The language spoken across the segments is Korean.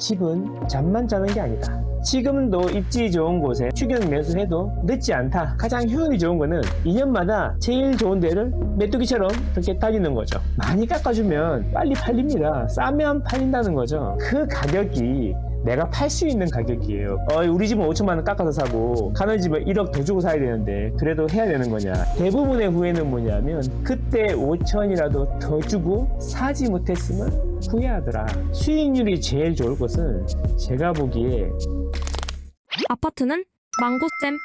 집은 잠만 자는 게 아니다. 지금도 입지 좋은 곳에 추격 매수해도 늦지 않다. 가장 효율이 좋은 거는 2년마다 제일 좋은 데를 메뚜기처럼 그렇게 다니는 거죠. 많이 깎아주면 빨리 팔립니다. 싸면 팔린다는 거죠. 그 가격이 내가 팔 수 있는 가격이에요. 우리 집은 5천만 원 깎아서 사고 가는 집은 1억 더 주고 사야 되는데 그래도 해야 되는 거냐. 대부분의 후회는 뭐냐면 그때 5천이라도 더 주고 사지 못했으면 후회하더라. 수익률이 제일 좋을 것은 제가 보기에 아파트는 망고쌤.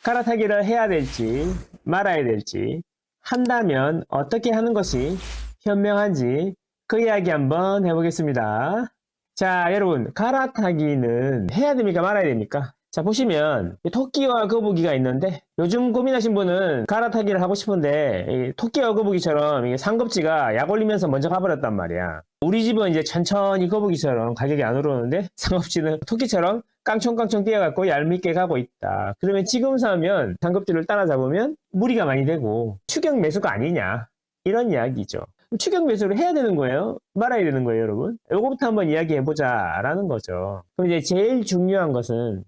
갈아타기를 해야 될지 말아야 될지, 한다면 어떻게 하는 것이 현명한지 그 이야기 한번 해보겠습니다. 자, 여러분, 갈아타기는 해야 됩니까 말아야 됩니까? 자, 보시면 토끼와 거북이가 있는데 요즘 고민하신 분은 갈아타기를 하고 싶은데 이 토끼와 거북이처럼 이게 상급지가 약 올리면서 먼저 가버렸단 말이야. 우리 집은 이제 천천히 거북이처럼 가격이 안 오르는데 상급지는 토끼처럼 깡총깡총 뛰어갖고 얄밉게 가고 있다. 그러면 지금 사면 상급지를 따라잡으면 무리가 많이 되고 추격 매수가 아니냐, 이런 이야기죠. 추격 매수를 해야 되는 거예요? 말아야 되는 거예요, 여러분? 요거부터 한번 이야기해보자 라는 거죠. 그럼 이제 제일 중요한 것은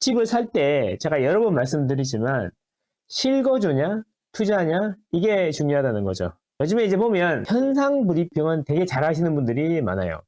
집을 살 때 제가 여러 번 말씀드리지만 실거주냐 투자냐, 이게 중요하다는 거죠. 요즘에 이제 보면 현상 브리핑은 되게 잘 하시는 분들이 많아요.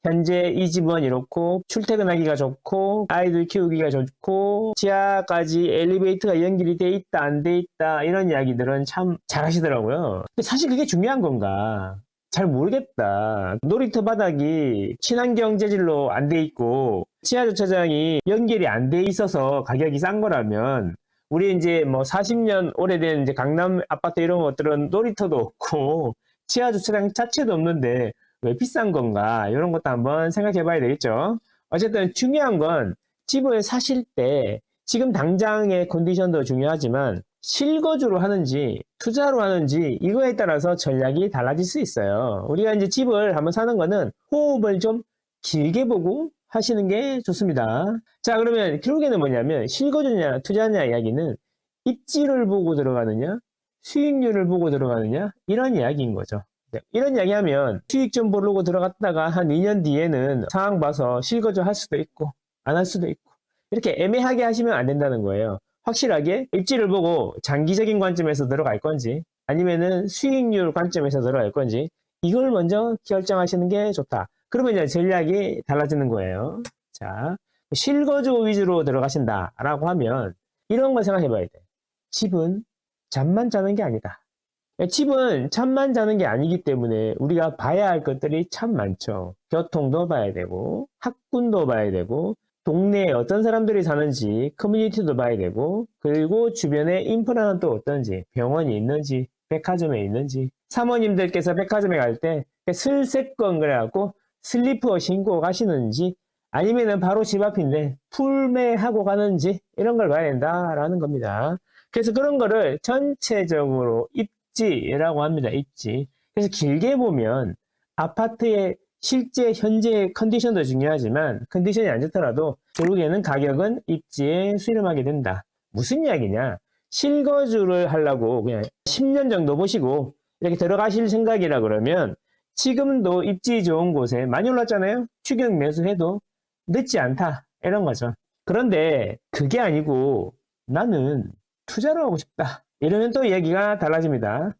현재 이 집은 이렇고 출퇴근하기가 좋고 아이들 키우기가 좋고 지하까지 엘리베이터가 연결이 돼 있다 안 돼 있다, 이런 이야기들은 참 잘 하시더라고요. 근데 사실 그게 중요한 건가 잘 모르겠다. 놀이터 바닥이 친환경 재질로 안 돼 있고 지하주차장이 연결이 안 돼 있어서 가격이 싼 거라면, 우리 이제 뭐 40년 오래된 이제 강남 아파트 이런 것들은 놀이터도 없고 지하주차장 자체도 없는데 왜 비싼 건가, 이런 것도 한번 생각해 봐야 되겠죠. 어쨌든 중요한 건 집을 사실 때 지금 당장의 컨디션도 중요하지만 실거주로 하는지 투자로 하는지, 이거에 따라서 전략이 달라질 수 있어요. 우리가 이제 집을 한번 사는 거는 호흡을 좀 길게 보고 하시는 게 좋습니다. 자, 그러면 결국에는 뭐냐면 실거주냐 투자냐 이야기는 입지를 보고 들어가느냐 수익률을 보고 들어가느냐, 이런 이야기인 거죠. 이런 이야기 하면 수익 좀 보려고 들어갔다가 한 2년 뒤에는 상황 봐서 실거주 할 수도 있고 안 할 수도 있고, 이렇게 애매하게 하시면 안 된다는 거예요. 확실하게 입지를 보고 장기적인 관점에서 들어갈 건지 아니면은 수익률 관점에서 들어갈 건지, 이걸 먼저 결정하시는 게 좋다. 그러면 이제 전략이 달라지는 거예요. 자, 실거주 위주로 들어가신다 라고 하면 이런 걸 생각해 봐야 돼. 집은 잠만 자는 게 아니다. 집은 잠만 자는 게 아니기 때문에 우리가 봐야 할 것들이 참 많죠. 교통도 봐야 되고 학군도 봐야 되고 동네에 어떤 사람들이 사는지 커뮤니티도 봐야 되고, 그리고 주변에 인프라는 또 어떤지, 병원이 있는지 백화점에 있는지, 사모님들께서 백화점에 갈 때 슬세건 그래갖고 슬리퍼 신고 가시는지 아니면은 바로 집 앞인데 풀매하고 가는지, 이런 걸 봐야 된다라는 겁니다. 그래서 그런 거를 전체적으로 입지라고 합니다. 입지. 그래서 길게 보면 아파트의 실제 현재 컨디션도 중요하지만 컨디션이 안 좋더라도 결국에는 가격은 입지에 수렴하게 된다. 무슨 이야기냐? 실거주를 하려고 그냥 10년 정도 보시고 이렇게 들어가실 생각이라 그러면 지금도 입지 좋은 곳에 많이 올랐잖아요. 추격 매수해도 늦지 않다, 이런 거죠. 그런데 그게 아니고 나는 투자를 하고 싶다, 이러면 또 얘기가 달라집니다.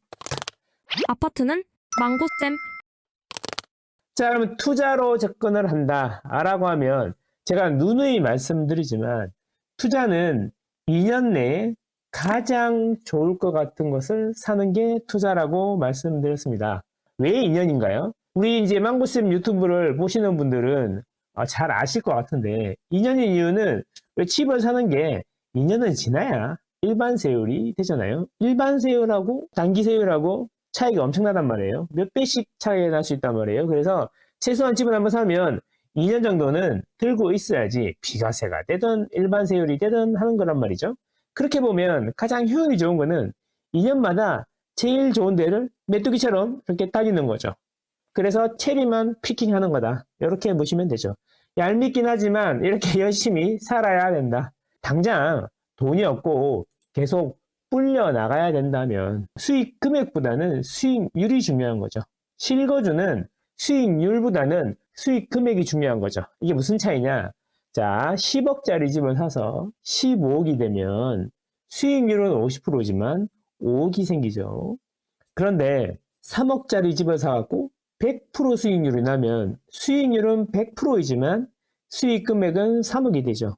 아파트는 망고쌤. 자, 그러면 투자로 접근을 한다 라고 하면 제가 누누이 말씀드리지만 투자는 2년 내에 가장 좋을 것 같은 것을 사는 게 투자라고 말씀드렸습니다. 왜 2년인가요? 우리 이제 망고쌤 유튜브를 보시는 분들은 잘 아실 것 같은데, 2년인 이유는 집을 사는 게 2년은 지나야 일반 세율이 되잖아요. 일반 세율하고 단기 세율하고 차이가 엄청나단 말이에요. 몇 배씩 차이가 날 수 있단 말이에요. 그래서 최소한 집을 한번 사면 2년 정도는 들고 있어야지 비과세가 되든 일반 세율이 되든 하는 거란 말이죠. 그렇게 보면 가장 효율이 좋은 거는 2년마다 제일 좋은 데를 메뚜기처럼 이렇게 다니는 거죠. 그래서 체리만 피킹하는 거다, 이렇게 보시면 되죠. 얄밉긴 하지만 이렇게 열심히 살아야 된다. 당장 돈이 없고 계속 불려 나가야 된다면 수익 금액보다는 수익률이 중요한 거죠. 실거주는 수익률보다는 수익 금액이 중요한 거죠. 이게 무슨 차이냐? 자, 10억짜리 집을 사서 15억이 되면 수익률은 50%지만 5억이 생기죠. 그런데 3억짜리 집을 사갖고 100% 수익률이 나면 수익률은 100%이지만 수익 금액은 3억이 되죠.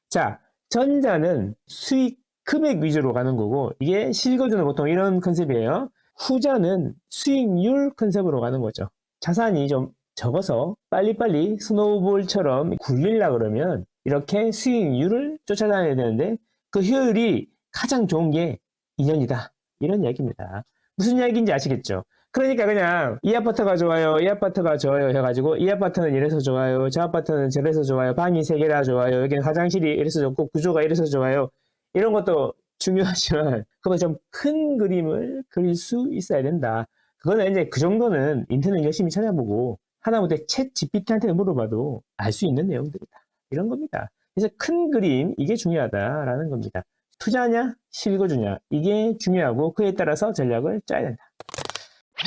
자, 전자는 수익 금액 위주로 가는 거고, 이게 실거주는 보통 이런 컨셉이에요. 후자는 수익률 컨셉으로 가는 거죠. 자산이 좀 적어서 빨리빨리 스노우볼처럼 굴리려고 그러면 이렇게 수익률을 쫓아다녀야 되는데, 그 효율이 가장 좋은 게 2년이다. 이런 이야기입니다. 무슨 이야기인지 아시겠죠? 그러니까 그냥 이 아파트가 좋아요, 이 아파트가 좋아요 해가지고 이 아파트는 이래서 좋아요, 저 아파트는 저래서 좋아요, 방이 3개라 좋아요, 여기는 화장실이 이래서 좋고 구조가 이래서 좋아요, 이런 것도 중요하지만 그거 좀 큰 그림을 그릴 수 있어야 된다. 그거는 이제 그 정도는 인터넷 열심히 찾아보고 하다못해 챗 GPT한테 물어봐도 알 수 있는 내용들이다. 이런 겁니다. 그래서 큰 그림, 이게 중요하다라는 겁니다. 투자냐 실거주냐, 이게 중요하고 그에 따라서 전략을 짜야 된다.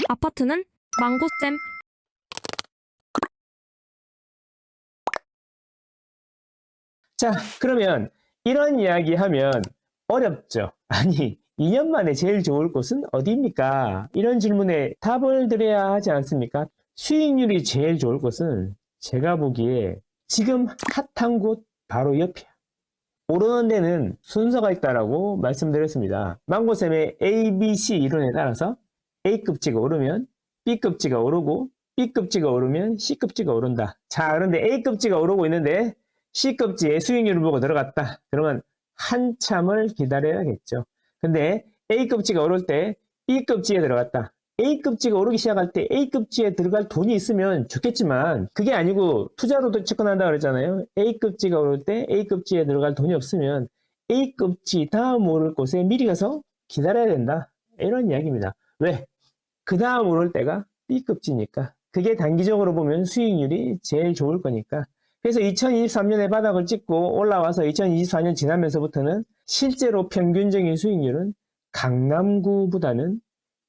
아파트는 망고쌤. 자, 그러면 이런 이야기 하면 어렵죠. 아니, 2년 만에 제일 좋을 곳은 어디입니까? 이런 질문에 답을 드려야 하지 않습니까? 수익률이 제일 좋을 곳은 제가 보기에 지금 핫한 곳 바로 옆이야. 오르는 데는 순서가 있다라고 말씀드렸습니다. 망고쌤의 ABC 이론에 따라서 A급지가 오르면 B급지가 오르고 B급지가 오르면 C급지가 오른다. 자, 그런데 A급지가 오르고 있는데 C급지에 수익률을 보고 들어갔다. 그러면 한참을 기다려야겠죠. 근데 A급지가 오를 때 B급지에 들어갔다. A급지가 오르기 시작할 때 A급지에 들어갈 돈이 있으면 좋겠지만 그게 아니고 투자로도 접근한다 그랬잖아요. A급지가 오를 때 A급지에 들어갈 돈이 없으면 A급지 다음 오를 곳에 미리 가서 기다려야 된다. 이런 이야기입니다. 왜? 그 다음 오를 때가 B급지니까. 그게 단기적으로 보면 수익률이 제일 좋을 거니까. 그래서 2023년에 바닥을 찍고 올라와서 2024년 지나면서부터는 실제로 평균적인 수익률은 강남구보다는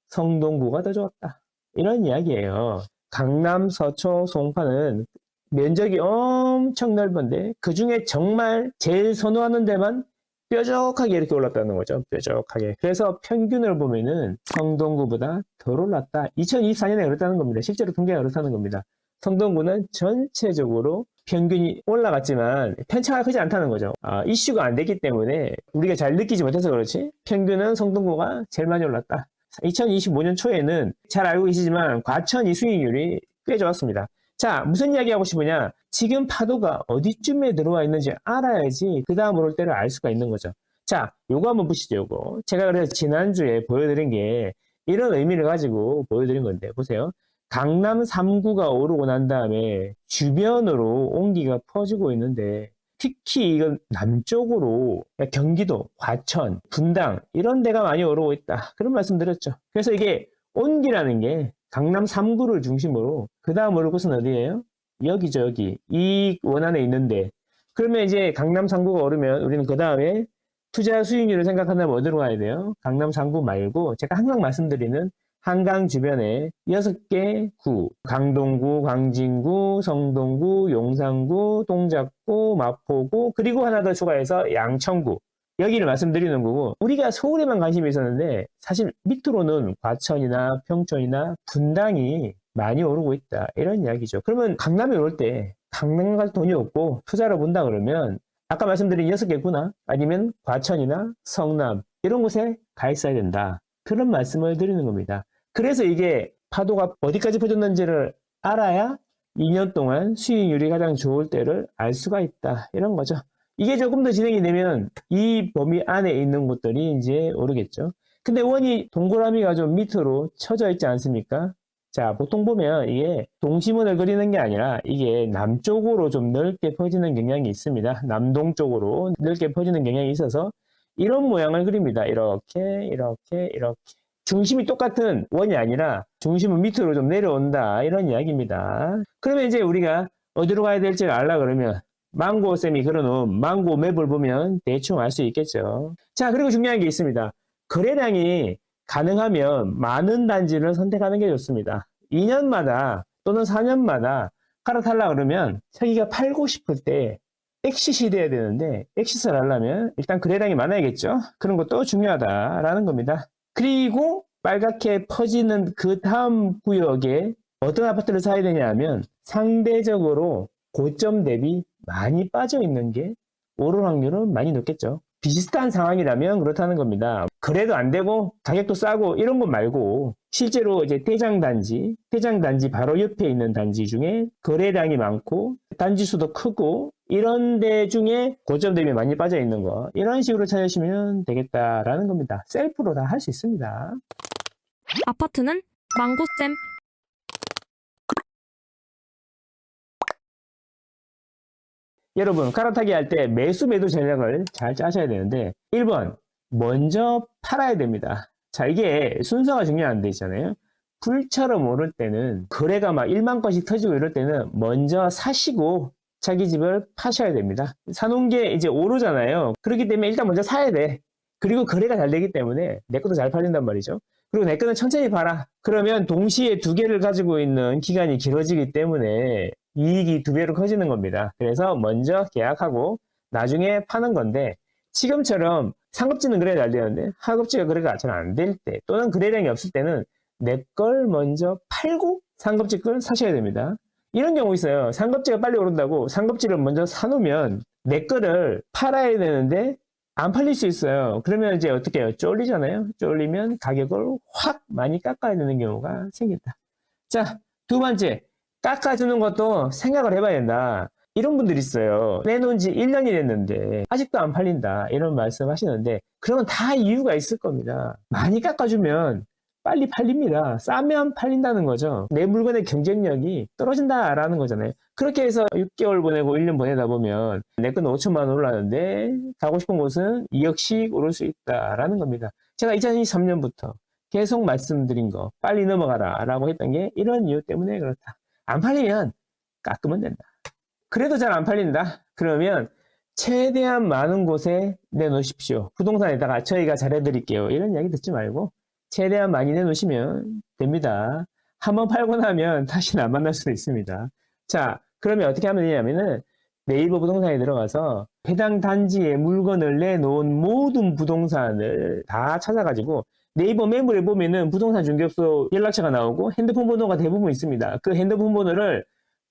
성동구가 더 좋았다. 이런 이야기예요. 강남, 서초, 송파는 면적이 엄청 넓은데 그 중에 정말 제일 선호하는 데만 뾰족하게 이렇게 올랐다는 거죠. 뾰족하게. 그래서 평균을 보면은 성동구보다 덜 올랐다. 2024년에 그렇다는 겁니다. 실제로 통계가 그렇다는 겁니다. 성동구는 전체적으로 평균이 올라갔지만 편차가 크지 않다는 거죠. 이슈가 안 됐기 때문에 우리가 잘 느끼지 못해서 그렇지 평균은 성동구가 제일 많이 올랐다. 2025년 초에는 잘 알고 계시지만 과천이 수익률이 꽤 좋았습니다. 자, 무슨 이야기 하고 싶으냐? 지금 파도가 어디쯤에 들어와 있는지 알아야지 그 다음 오를 때를 알 수가 있는 거죠. 자, 요거 한번 보시죠, 요거. 제가 그래서 지난주에 보여드린 게 이런 의미를 가지고 보여드린 건데, 보세요. 강남 3구가 오르고 난 다음에 주변으로 온기가 퍼지고 있는데, 특히 이건 남쪽으로 경기도, 과천, 분당 이런 데가 많이 오르고 있다. 그런 말씀 드렸죠. 그래서 이게 온기라는 게 강남 3구를 중심으로 그 다음 오를 곳은 어디예요? 여기죠, 여기. 이 원안에 있는데 그러면 이제 강남 3구가 오르면 우리는 그 다음에 투자 수익률을 생각한다면 어디로 가야 돼요? 강남 3구 말고 제가 항상 말씀드리는 한강 주변에 6개 구, 강동구, 광진구, 성동구, 용산구, 동작구, 마포구, 그리고 하나 더 추가해서 양천구. 여기를 말씀드리는 거고, 우리가 서울에만 관심이 있었는데 사실 밑으로는 과천이나 평촌이나 분당이 많이 오르고 있다. 이런 이야기죠. 그러면 강남에 오를 때 강남 갈 돈이 없고 투자로 본다 그러면 아까 말씀드린 6개 구나 아니면 과천이나 성남 이런 곳에 가 있어야 된다. 그런 말씀을 드리는 겁니다. 그래서 이게 파도가 어디까지 퍼졌는지를 알아야 2년 동안 수익률이 가장 좋을 때를 알 수가 있다. 이런 거죠. 이게 조금 더 진행이 되면 이 범위 안에 있는 곳들이 이제 오르겠죠. 근데 원이 동그라미가 좀 밑으로 쳐져 있지 않습니까? 자, 보통 보면 이게 동심원을 그리는 게 아니라 이게 남쪽으로 좀 넓게 퍼지는 경향이 있습니다. 남동 쪽으로 넓게 퍼지는 경향이 있어서 이런 모양을 그립니다. 이렇게, 이렇게, 이렇게. 중심이 똑같은 원이 아니라 중심은 밑으로 좀 내려온다. 이런 이야기입니다. 그러면 이제 우리가 어디로 가야 될지 알라 그러면 망고쌤이 그려놓은 망고 맵을 보면 대충 알 수 있겠죠. 자, 그리고 중요한 게 있습니다. 거래량이 가능하면 많은 단지를 선택하는 게 좋습니다. 2년마다 또는 4년마다 갈아타려고 그러면 자기가 팔고 싶을 때 엑싯이 돼야 되는데 엑싯을 하려면 일단 거래량이 많아야겠죠. 그런 것도 중요하다라는 겁니다. 그리고 빨갛게 퍼지는 그 다음 구역에 어떤 아파트를 사야 되냐 하면 상대적으로 고점 대비 많이 빠져 있는 게 오를 확률은 많이 높겠죠. 비슷한 상황이라면 그렇다는 겁니다. 거래도 안 되고 가격도 싸고 이런 것 말고 실제로 이제 대장단지 바로 옆에 있는 단지 중에 거래량이 많고 단지 수도 크고 이런 데 중에 고점 대비 많이 빠져 있는 거 이런 식으로 찾으시면 되겠다라는 겁니다. 셀프로 다 할 수 있습니다. 아파트는 망고쌤. 여러분 갈아타기 할 때 매수 매도 전략을 잘 짜셔야 되는데 1번 먼저 팔아야 됩니다. 자 이게 순서가 중요한 데 있잖아요. 불처럼 오를 때는 거래가 막 1만 건씩 터지고 이럴 때는 먼저 사시고 자기 집을 파셔야 됩니다. 사놓은 게 이제 오르잖아요. 그렇기 때문에 일단 먼저 사야 돼. 그리고 거래가 잘 되기 때문에 내 것도 잘 팔린단 말이죠. 그리고 내 거는 천천히 팔아. 그러면 동시에 두 개를 가지고 있는 기간이 길어지기 때문에 이익이 두 배로 커지는 겁니다. 그래서 먼저 계약하고 나중에 파는 건데 지금처럼 상급지는 거래가 잘 되는데 하급지가 거래가 잘 안 될 때 또는 거래량이 없을 때는 내 걸 먼저 팔고 상급지 걸 사셔야 됩니다. 이런 경우 있어요. 상급지가 빨리 오른다고 상급지를 먼저 사놓으면 내 거를 팔아야 되는데 안 팔릴 수 있어요. 그러면 이제 어떻게 해요? 쫄리잖아요. 쫄리면 가격을 확 많이 깎아야 되는 경우가 생긴다. 자, 두 번째. 깎아주는 것도 생각을 해봐야 된다. 이런 분들 있어요. 내놓은 지 1년이 됐는데 아직도 안 팔린다. 이런 말씀 하시는데 그러면 다 이유가 있을 겁니다. 많이 깎아주면 빨리 팔립니다. 싸면 팔린다는 거죠. 내 물건의 경쟁력이 떨어진다라는 거잖아요. 그렇게 해서 6개월 보내고 1년 보내다 보면 내 건 5천만 원 올랐는데 가고 싶은 곳은 2억씩 오를 수 있다라는 겁니다. 제가 2023년부터 계속 말씀드린 거 빨리 넘어가라 라고 했던 게 이런 이유 때문에 그렇다. 안 팔리면 깎으면 된다. 그래도 잘 안 팔린다? 그러면 최대한 많은 곳에 내놓으십시오. 부동산에다가 저희가 잘해드릴게요. 이런 이야기 듣지 말고 최대한 많이 내놓으시면 됩니다. 한번 팔고 나면 다시는 안 만날 수도 있습니다. 자, 그러면 어떻게 하면 되냐면은 네이버 부동산에 들어가서 해당 단지에 물건을 내놓은 모든 부동산을 다 찾아가지고 네이버 매물에 보면은 부동산 중개업소 연락처가 나오고 핸드폰 번호가 대부분 있습니다. 그 핸드폰 번호를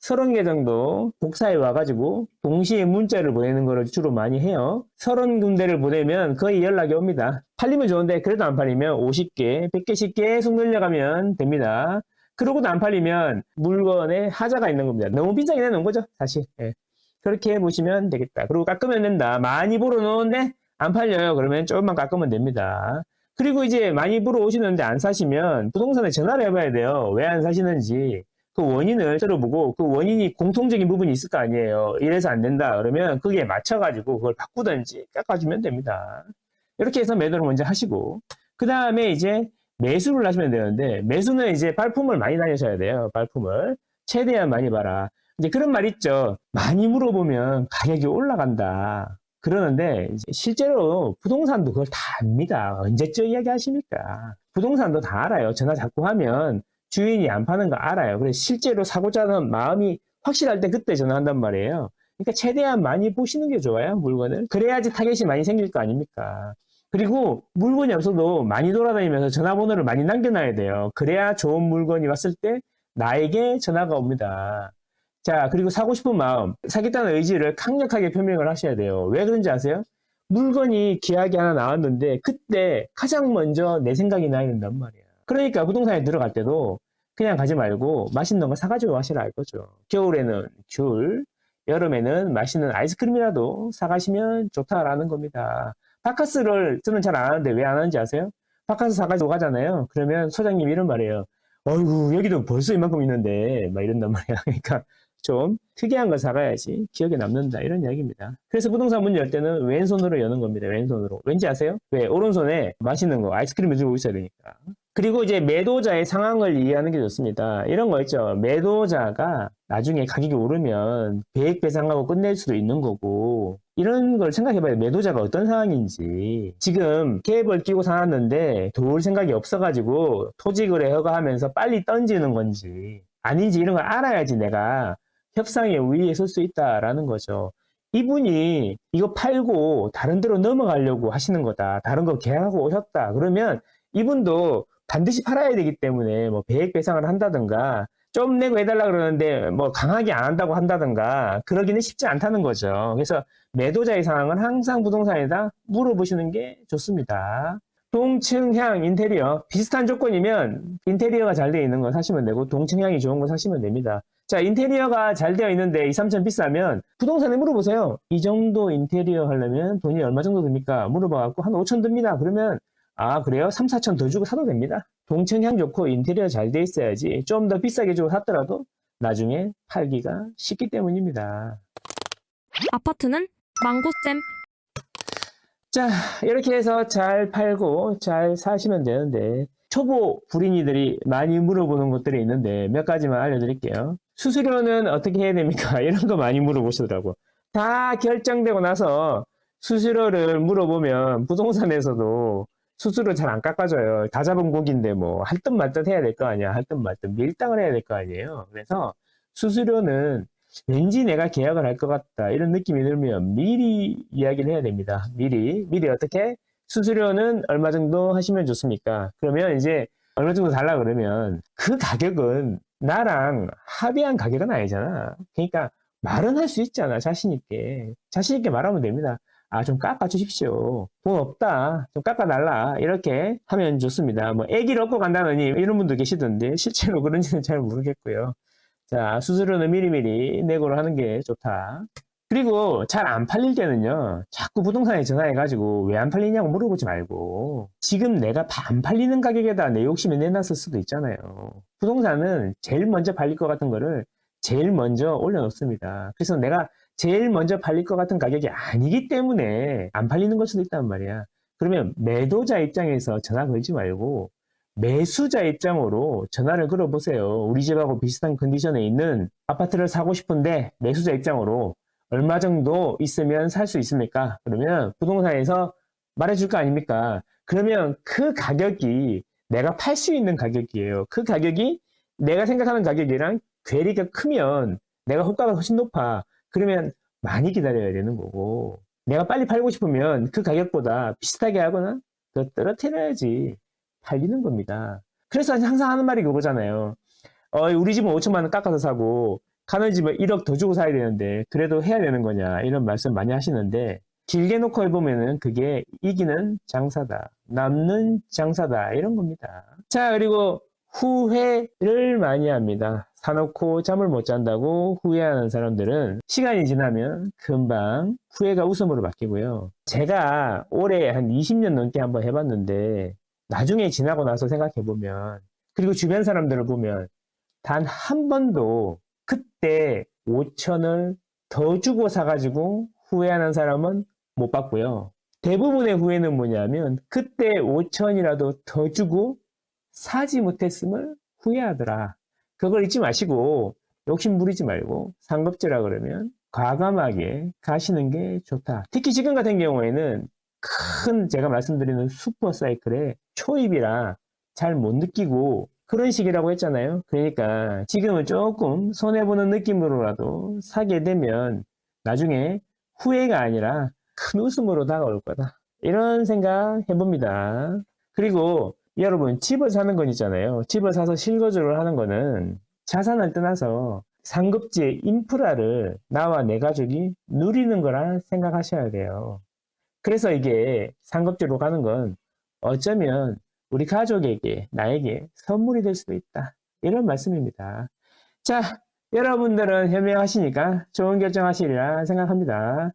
30개 정도 복사해 와가지고 동시에 문자를 보내는 거를 주로 많이 해요. 30군데를 보내면 거의 연락이 옵니다. 팔리면 좋은데 그래도 안 팔리면 50개, 100개씩 계속 늘려가면 됩니다. 그러고도 안 팔리면 물건에 하자가 있는 겁니다. 너무 비싸게 내놓은 거죠, 사실. 예. 그렇게 해보시면 되겠다. 그리고 깎으면 된다. 많이 벌어놓은데 안 팔려요. 그러면 조금만 깎으면 됩니다. 그리고 이제 많이 보러 오시는데 안 사시면 부동산에 전화를 해봐야 돼요. 왜 안 사시는지. 그 원인을 들어보고 그 원인이 공통적인 부분이 있을 거 아니에요. 이래서 안 된다. 그러면 거기에 맞춰가지고 그걸 바꾸든지 깎아주면 됩니다. 이렇게 해서 매도를 먼저 하시고 그 다음에 이제 매수를 하시면 되는데 매수는 이제 발품을 많이 다니셔야 돼요. 발품을. 최대한 많이 봐라. 이제 그런 말 있죠. 많이 물어보면 가격이 올라간다. 그러는데 실제로 부동산도 그걸 다 압니다. 언제쯤 이야기 하십니까? 부동산도 다 알아요. 전화 자꾸 하면 주인이 안 파는 거 알아요. 그래서 실제로 사고자 하는 마음이 확실할 때 그때 전화한단 말이에요. 그러니까 최대한 많이 보시는 게 좋아요, 물건을. 그래야지 타겟이 많이 생길 거 아닙니까? 그리고 물건이 없어도 많이 돌아다니면서 전화번호를 많이 남겨놔야 돼요. 그래야 좋은 물건이 왔을 때 나에게 전화가 옵니다. 자, 그리고 사고 싶은 마음, 사겠다는 의지를 강력하게 표명을 하셔야 돼요. 왜 그런지 아세요? 물건이 계약이 하나 나왔는데 그때 가장 먼저 내 생각이 나야 된단 말이야. 그러니까 부동산에 들어갈 때도 그냥 가지 말고 맛있는 거 사가지고 가시라 이거죠. 겨울에는 귤, 여름에는 맛있는 아이스크림이라도 사가시면 좋다라는 겁니다. 바카스를 저는 잘 안 하는데 왜 안 하는지 아세요? 바카스 사가지고 가잖아요. 그러면 소장님이 이런 말이에요. 어이구 여기도 벌써 이만큼 있는데 막 이런단 말이야. 그러니까 좀 특이한 걸 사가야지 기억에 남는다 이런 이야기입니다. 그래서 부동산 문 열 때는 왼손으로 여는 겁니다. 왼손으로. 왠지 아세요? 왜? 오른손에 맛있는 거 아이스크림을 들고 있어야 되니까. 그리고 이제 매도자의 상황을 이해하는 게 좋습니다. 이런 거 있죠. 매도자가 나중에 가격이 오르면 배액 배상하고 끝낼 수도 있는 거고, 이런 걸 생각해봐요. 매도자가 어떤 상황인지. 지금 캡을 끼고 사놨는데 도울 생각이 없어가지고 토지거래 허가하면서 빨리 던지는 건지 아닌지 이런 걸 알아야지 내가 협상에 우위에 설 수 있다라는 거죠. 이분이 이거 팔고 다른 데로 넘어가려고 하시는 거다. 다른 거 계약하고 오셨다. 그러면 이분도 반드시 팔아야 되기 때문에 뭐 배액 배상을 한다든가 좀 내고 해달라 그러는데 뭐 강하게 안 한다고 한다든가 그러기는 쉽지 않다는 거죠. 그래서 매도자의 상황은 항상 부동산에다 물어보시는 게 좋습니다. 동층향 인테리어 비슷한 조건이면 인테리어가 잘 되어 있는 거 사시면 되고 동층향이 좋은 거 사시면 됩니다. 자, 인테리어가 잘 되어 있는데 2, 3천 비싸면 부동산에 물어보세요. 이 정도 인테리어 하려면 돈이 얼마 정도 듭니까? 물어봐갖고 한 5천 듭니다. 그러면 아, 그래요? 3, 4천 더 주고 사도 됩니다. 동층향 좋고 인테리어 잘 돼 있어야지 좀 더 비싸게 주고 샀더라도 나중에 팔기가 쉽기 때문입니다. 아파트는 망고쌤. 자, 이렇게 해서 잘 팔고 잘 사시면 되는데 초보 불인이들이 많이 물어보는 것들이 있는데 몇 가지만 알려드릴게요. 수수료는 어떻게 해야 됩니까? 이런 거 많이 물어보시더라고. 다 결정되고 나서 수수료를 물어보면 부동산에서도 수수료 잘 안 깎아줘요. 다 잡은 고기인데 뭐 할 듯 말 듯 해야 될 거 아니야. 할 듯 말 듯 밀당을 해야 될 거 아니에요. 그래서 수수료는 왠지 내가 계약을 할 것 같다. 이런 느낌이 들면 미리 이야기를 해야 됩니다. 미리 어떻게? 수수료는 얼마 정도 하시면 좋습니까? 그러면 이제 얼마 정도 달라 그러면 그 가격은 나랑 합의한 가격은 아니잖아. 그러니까 말은 할 수 있잖아. 자신 있게. 자신 있게 말하면 됩니다. 아, 좀 깎아주십시오. 돈 없다. 좀 깎아달라. 이렇게 하면 좋습니다. 뭐, 애기를 얻고 간다느니 이런 분도 계시던데, 실제로 그런지는 잘 모르겠고요. 자, 수수료는 미리미리 내고를 하는 게 좋다. 그리고 잘 안 팔릴 때는요, 자꾸 부동산에 전화해가지고 왜 안 팔리냐고 물어보지 말고, 지금 내가 안 팔리는 가격에다 내 욕심을 내놨을 수도 있잖아요. 부동산은 제일 먼저 팔릴 것 같은 거를 제일 먼저 올려놓습니다. 그래서 내가 제일 먼저 팔릴 것 같은 가격이 아니기 때문에 안 팔리는 걸 수도 있단 말이야. 그러면 매도자 입장에서 전화 걸지 말고 매수자 입장으로 전화를 걸어보세요. 우리 집하고 비슷한 컨디션에 있는 아파트를 사고 싶은데 매수자 입장으로 얼마 정도 있으면 살 수 있습니까? 그러면 부동산에서 말해줄 거 아닙니까? 그러면 그 가격이 내가 팔 수 있는 가격이에요. 그 가격이 내가 생각하는 가격이랑 괴리가 크면 내가 호가가 훨씬 높아. 그러면 많이 기다려야 되는 거고 내가 빨리 팔고 싶으면 그 가격보다 비슷하게 하거나 더 떨어뜨려야지 팔리는 겁니다. 그래서 항상 하는 말이 그거잖아요. 우리 집은 5천만 원 깎아서 사고 가는 집은 1억 더 주고 사야 되는데 그래도 해야 되는 거냐 이런 말씀 많이 하시는데 길게 놓고 해보면은 그게 이기는 장사다. 남는 장사다. 이런 겁니다. 자, 그리고 후회를 많이 합니다. 사놓고 잠을 못 잔다고 후회하는 사람들은 시간이 지나면 금방 후회가 웃음으로 바뀌고요. 제가 올해 한 20년 넘게 한번 해봤는데 나중에 지나고 나서 생각해보면 그리고 주변 사람들을 보면 단 한 번도 그때 5천을 더 주고 사가지고 후회하는 사람은 못 봤고요. 대부분의 후회는 뭐냐면 그때 5천이라도 더 주고 사지 못했음을 후회하더라. 그걸 잊지 마시고 욕심 부리지 말고 상급지라 그러면 과감하게 가시는 게 좋다. 특히 지금 같은 경우에는 큰 제가 말씀드리는 슈퍼 사이클에 초입이라 잘 못 느끼고 그런 식이라고 했잖아요. 그러니까 지금은 조금 손해보는 느낌으로라도 사게 되면 나중에 후회가 아니라 큰 웃음으로 다가올 거다. 이런 생각 해봅니다. 그리고 여러분 집을 사는 건 있잖아요. 집을 사서 실거주를 하는 거는 자산을 떠나서 상급지의 인프라를 나와 내 가족이 누리는 거라 생각하셔야 돼요. 그래서 이게 상급지로 가는 건 어쩌면 우리 가족에게, 나에게 선물이 될 수도 있다. 이런 말씀입니다. 자, 여러분들은 현명하시니까 좋은 결정하시리라 생각합니다.